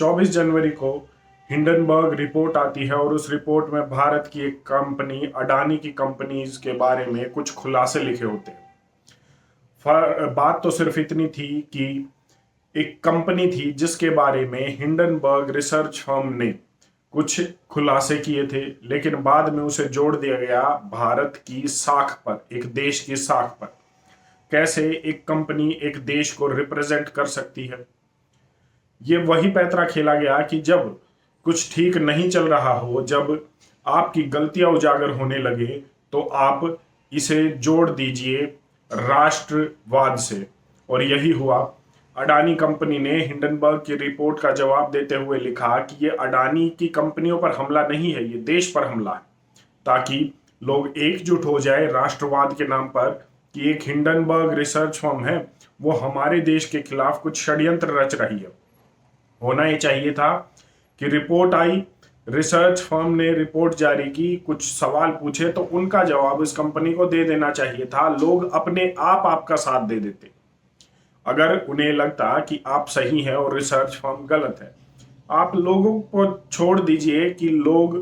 24 जनवरी को Hindenburg report आती है और उस रिपोर्ट में भारत की एक कंपनी अडानी की कंपनीज के बारे में कुछ खुलासे लिखे होते हैं। बात तो सिर्फ इतनी थी कि एक कंपनी थी जिसके बारे में हिंडनबर्ग रिसर्च फर्म ने कुछ खुलासे किए थे, लेकिन बाद में उसे जोड़ दिया गया भारत की साख पर, एक देश की साख पर। कैसे एक कंपनी एक देश को रिप्रेजेंट कर सकती है। ये वही पैंतरा खेला गया कि जब कुछ ठीक नहीं चल रहा हो, जब आपकी गलतियां उजागर होने लगे, तो आप इसे जोड़ दीजिए राष्ट्रवाद से। और यही हुआ। अडानी कंपनी ने हिंडनबर्ग की रिपोर्ट का जवाब देते हुए लिखा कि ये अडानी की कंपनियों पर हमला नहीं है, ये देश पर हमला है, ताकि लोग एकजुट हो जाए राष्ट्रवाद के नाम पर कि एक हिंडनबर्ग रिसर्च फर्म है, वो हमारे देश के खिलाफ कुछ षड्यंत्र रच रही है। होना ही चाहिए था कि रिपोर्ट आई, रिसर्च फर्म ने रिपोर्ट जारी की, कुछ सवाल पूछे तो उनका जवाब इस कंपनी को दे देना चाहिए था। लोग अपने आप आपका साथ दे देते अगर उन्हें लगता कि आप सही हैं और रिसर्च फर्म गलत है। आप लोगों को छोड़ दीजिए कि लोग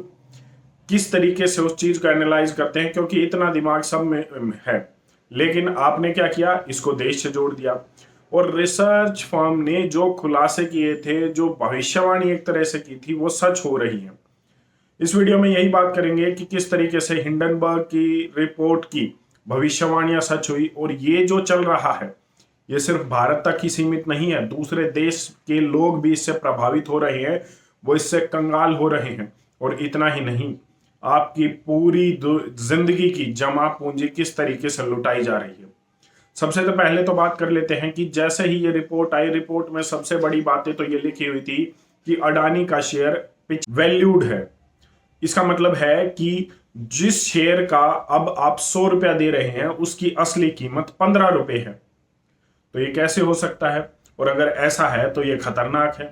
किस तरीके से उस चीज को एनालाइज करते हैं, क्योंकि इतना दिमाग सब में है। लेकिन आपने क्या किया, इसको देश से जोड़ दिया। और रिसर्च फर्म ने जो खुलासे किए थे, जो भविष्यवाणी एक तरह से की थी, वो सच हो रही है। इस वीडियो में यही बात करेंगे कि किस तरीके से हिंडनबर्ग की रिपोर्ट की भविष्यवाणियां सच हुई। और ये जो चल रहा है, ये सिर्फ भारत तक ही सीमित नहीं है, दूसरे देश के लोग भी इससे प्रभावित हो रहे हैं, वो इससे कंगाल हो रहे हैं। और इतना ही नहीं, आपकी पूरी जिंदगी की जमा पूंजी किस तरीके से लुटाई जा रही है। सबसे तो पहले तो बात कर लेते हैं कि जैसे ही ये रिपोर्ट आई, रिपोर्ट में सबसे बड़ी बातें तो ये लिखी हुई थी कि अडानी का शेयर वैल्यूड है। इसका मतलब है कि जिस शेयर का अब आप 100 रुपया दे रहे हैं, उसकी असली कीमत 15 रुपए है। तो ये कैसे हो सकता है? और अगर ऐसा है तो ये खतरनाक है,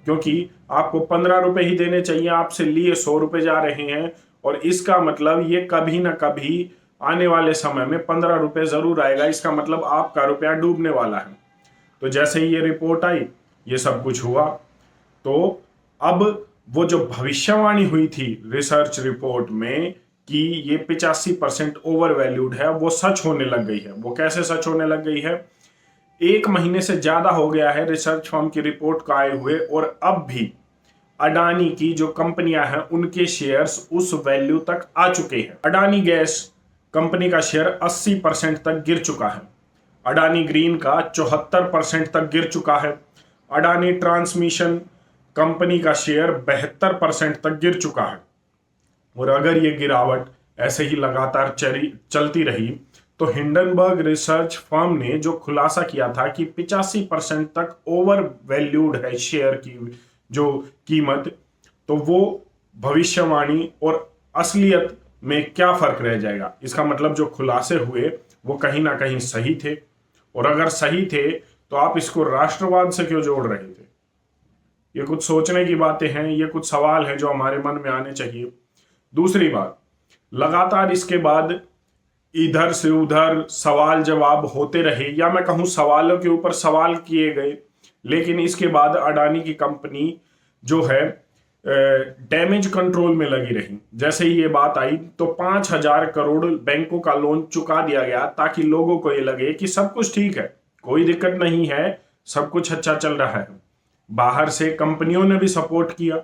क्योंकि आपको 15 रुपए ही देने चाहिए, आपसे लिए 100 रुपए जा रहे हैं। और इसका मतलब ये कभी ना कभी आने वाले समय में 15 रुपए जरूर आएगा। इसका मतलब आपका रुपया डूबने वाला है। तो जैसे ही ये रिपोर्ट आई, ये सब कुछ हुआ। तो अब वो जो भविष्यवाणी हुई थी रिसर्च रिपोर्ट में कि ये 85% ओवर वैल्यूड है, वो सच होने लग गई है। वो कैसे सच होने लग गई है? 1 महीने से ज्यादा हो गया है रिसर्च फर्म की रिपोर्ट को आए हुए, और अब भी अडानी की जो कंपनियां हैं उनके शेयर्स उस वैल्यू तक आ चुके हैं। अडानी गैस कंपनी का शेयर 80% तक गिर चुका है। अडानी ग्रीन का 74% तक गिर चुका है। अडानी ट्रांसमिशन कंपनी का शेयर 72% तक गिर चुका है। और अगर ये गिरावट ऐसे ही लगातार चलती रही, तो हिंडनबर्ग रिसर्च फर्म ने जो खुलासा किया था कि 85% तक ओवर वैल्यूड है शेयर की जो कीमत, तो वो भविष्यवाणी और असलियत में क्या फर्क रह जाएगा। इसका मतलब जो खुलासे हुए वो कहीं ना कहीं सही थे। और अगर सही थे तो आप इसको राष्ट्रवाद से क्यों जोड़ रहे थे? ये कुछ सोचने की बातें हैं, ये कुछ सवाल हैं जो हमारे मन में आने चाहिए। दूसरी बात, लगातार इसके बाद इधर से उधर सवाल जवाब होते रहे, या मैं कहूं सवालों के ऊपर सवाल किए गए। लेकिन इसके बाद अडानी की कंपनी जो है डैमेज कंट्रोल में लगी रही। जैसे ही ये बात आई तो 5,000 करोड़ बैंकों का लोन चुका दिया गया, ताकि लोगों को ये लगे कि सब कुछ ठीक है, कोई दिक्कत नहीं है, सब कुछ अच्छा चल रहा है। बाहर से कंपनियों ने भी सपोर्ट किया।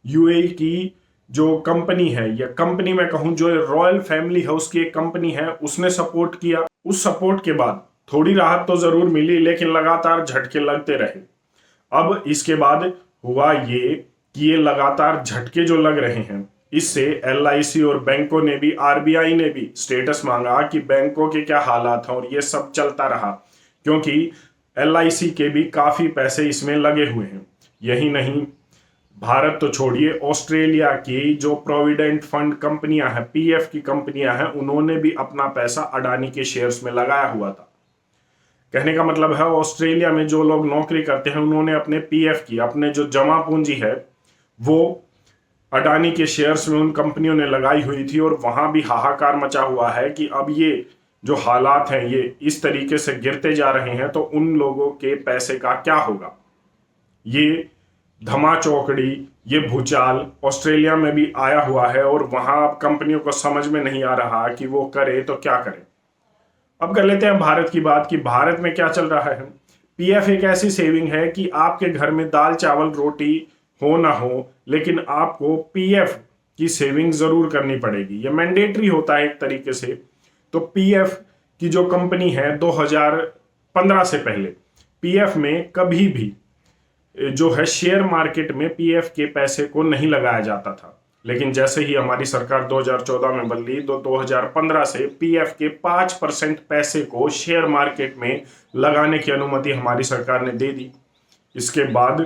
यूएई की जो कंपनी है, या कंपनी में कहूं जो रॉयल फैमिली है उसकी एक कंपनी है, उसने सपोर्ट किया। उस सपोर्ट के बाद थोड़ी राहत तो जरूर मिली, लेकिन लगातार झटके लगते रहे। अब इसके बाद हुआ ये कि ये लगातार झटके जो लग रहे हैं, इससे एलआईसी और बैंकों ने भी, आरबीआई ने भी स्टेटस मांगा कि बैंकों के क्या हालात हैं। और ये सब चलता रहा, क्योंकि एलआईसी के भी काफी पैसे इसमें लगे हुए हैं। यही नहीं, भारत तो छोड़िए, ऑस्ट्रेलिया की जो प्रोविडेंट फंड कंपनियां हैं, पीएफ की कंपनियां हैं, उन्होंने भी अपना पैसा अडानी के शेयर्स में लगाया हुआ था। कहने का मतलब है ऑस्ट्रेलिया में जो लोग नौकरी करते हैं, उन्होंने अपने पीएफ की, अपने जो जमा पूंजी है, वो अडानी के शेयर्स में उन कंपनियों ने लगाई हुई थी। और वहां भी हाहाकार मचा हुआ है कि अब ये जो हालात हैं ये इस तरीके से गिरते जा रहे हैं, तो उन लोगों के पैसे का क्या होगा। ये धमाचौकड़ी, ये भूचाल ऑस्ट्रेलिया में भी आया हुआ है और वहां अब कंपनियों को समझ में नहीं आ रहा कि वो करे तो क्या करे। अब कर लेते हैं भारत की बात कि भारत में क्या चल रहा है। पीएफ एक ऐसी सेविंग है कि आपके घर में दाल चावल रोटी हो ना हो, लेकिन आपको पीएफ की सेविंग जरूर करनी पड़ेगी। ये मैंडेटरी होता है एक तरीके से। तो पीएफ की जो कंपनी है 2015 से पहले पीएफ में कभी भी जो है शेयर मार्केट में पीएफ के पैसे को नहीं लगाया जाता था, लेकिन जैसे ही हमारी सरकार 2014 में बदली तो 2015 से पीएफ के 5% पैसे को शेयर मार्केट में लगाने की अनुमति हमारी सरकार ने दे दी। इसके बाद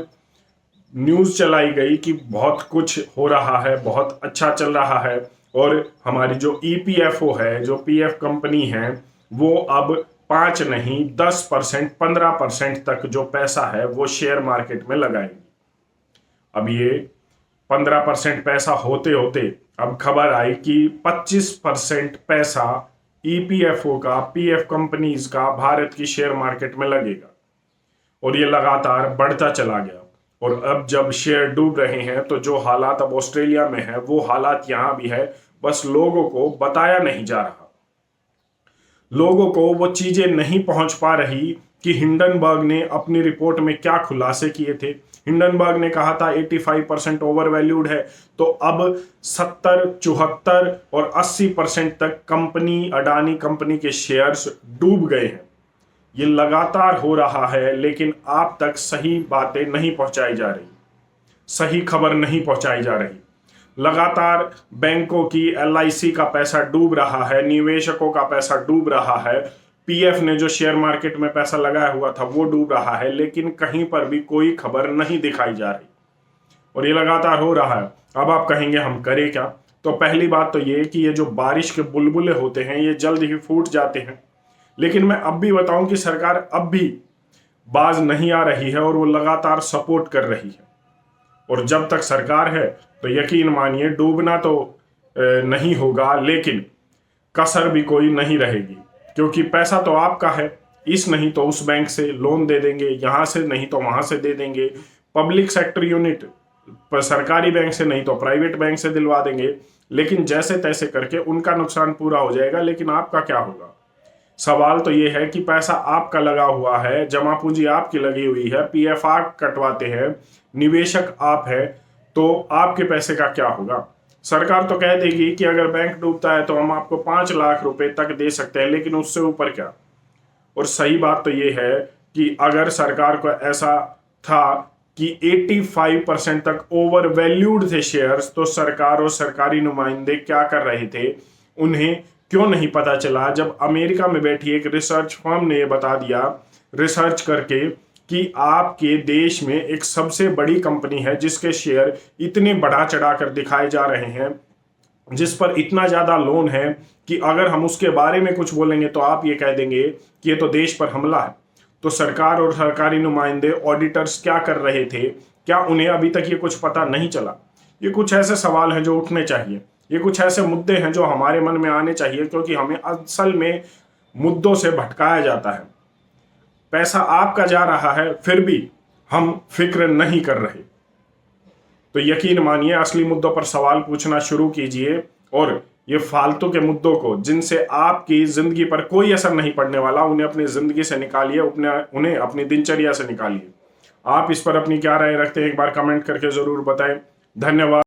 न्यूज चलाई गई कि बहुत कुछ हो रहा है, बहुत अच्छा चल रहा है और हमारी जो ईपीएफओ है, जो पीएफ कंपनी है, वो अब 5 नहीं 10%, 15% तक जो पैसा है वो शेयर मार्केट में लगाएंगी। अब ये 15% पैसा होते होते अब खबर आई कि 25% पैसा ईपीएफओ का, पीएफ कंपनीज का भारत की शेयर मार्केट में लगेगा और ये लगातार बढ़ता चला गया। और अब जब शेयर डूब रहे हैं तो जो हालात अब ऑस्ट्रेलिया में है वो हालात यहां भी है, बस लोगों को बताया नहीं जा रहा। लोगों को वो चीजें नहीं पहुंच पा रही कि हिंडनबर्ग ने अपनी रिपोर्ट में क्या खुलासे किए थे। हिंडनबर्ग ने कहा था 85% ओवर वैल्यूड है, तो अब 70, 74 और 80% तक कंपनी, अडानी कंपनी के शेयर्स डूब गए हैं। ये लगातार हो रहा है, लेकिन आप तक सही बातें नहीं पहुंचाई जा रही, सही खबर नहीं पहुंचाई जा रही। लगातार बैंकों की, एलआईसी का पैसा डूब रहा है, निवेशकों का पैसा डूब रहा है, पीएफ ने जो शेयर मार्केट में पैसा लगाया हुआ था वो डूब रहा है, लेकिन कहीं पर भी कोई खबर नहीं दिखाई जा रही और ये लगातार हो रहा है। अब आप कहेंगे हम करें क्या? तो पहली बात तो ये कि ये जो बारिश के बुलबुले होते हैं ये जल्द ही फूट जाते हैं, लेकिन मैं अब भी बताऊं कि सरकार अब भी बाज नहीं आ रही है और वो लगातार सपोर्ट कर रही है। और जब तक सरकार है तो यकीन मानिए डूबना तो नहीं होगा, लेकिन कसर भी कोई नहीं रहेगी, क्योंकि पैसा तो आपका है। इस नहीं तो उस बैंक से लोन दे देंगे, यहां से नहीं तो वहां से दे देंगे, पब्लिक सेक्टर यूनिट पर सरकारी बैंक से नहीं तो प्राइवेट बैंक से दिलवा देंगे, लेकिन जैसे तैसे करके उनका नुकसान पूरा हो जाएगा, लेकिन आपका क्या होगा? सवाल तो ये है कि पैसा आपका लगा हुआ है, जमा पूंजी आपकी लगी हुई है, पीएफ आप कटवाते हैं, निवेशक आप है, तो आपके पैसे का क्या होगा? सरकार तो कह देगी कि अगर बैंक डूबता है तो हम आपको 5 लाख रुपए तक दे सकते हैं, लेकिन उससे ऊपर क्या? और सही बात तो ये है कि अगर सरकार को ऐसा था कि 85% तक ओवर वैल्यूड थे शेयर्स, तो सरकार और सरकारी नुमाइंदे क्या कर रहे थे? उन्हें क्यों नहीं पता चला जब अमेरिका में बैठी एक रिसर्च फर्म ने ये बता दिया रिसर्च करके कि आपके देश में एक सबसे बड़ी कंपनी है जिसके शेयर इतने बढ़ा चढ़ा कर दिखाए जा रहे हैं, जिस पर इतना ज्यादा लोन है कि अगर हम उसके बारे में कुछ बोलेंगे तो आप ये कह देंगे कि ये तो देश पर हमला है। तो सरकार और सरकारी नुमाइंदे, ऑडिटर्स क्या कर रहे थे? क्या उन्हें अभी तक ये कुछ पता नहीं चला? ये कुछ ऐसे सवाल हैं जो उठने चाहिए, ये कुछ ऐसे मुद्दे हैं जो हमारे मन में आने चाहिए, क्योंकि हमें असल में मुद्दों से भटकाया जाता है। पैसा आपका जा रहा है फिर भी हम फिक्र नहीं कर रहे। तो यकीन मानिए असली मुद्दों पर सवाल पूछना शुरू कीजिए और ये फालतू के मुद्दों को, जिनसे आपकी जिंदगी पर कोई असर नहीं पड़ने वाला, उन्हें अपनी जिंदगी से निकालिए, उन्हें अपनी दिनचर्या से निकालिए। आप इस पर अपनी क्या राय रखते हैं एक बार कमेंट करके जरूर बताएं। धन्यवाद।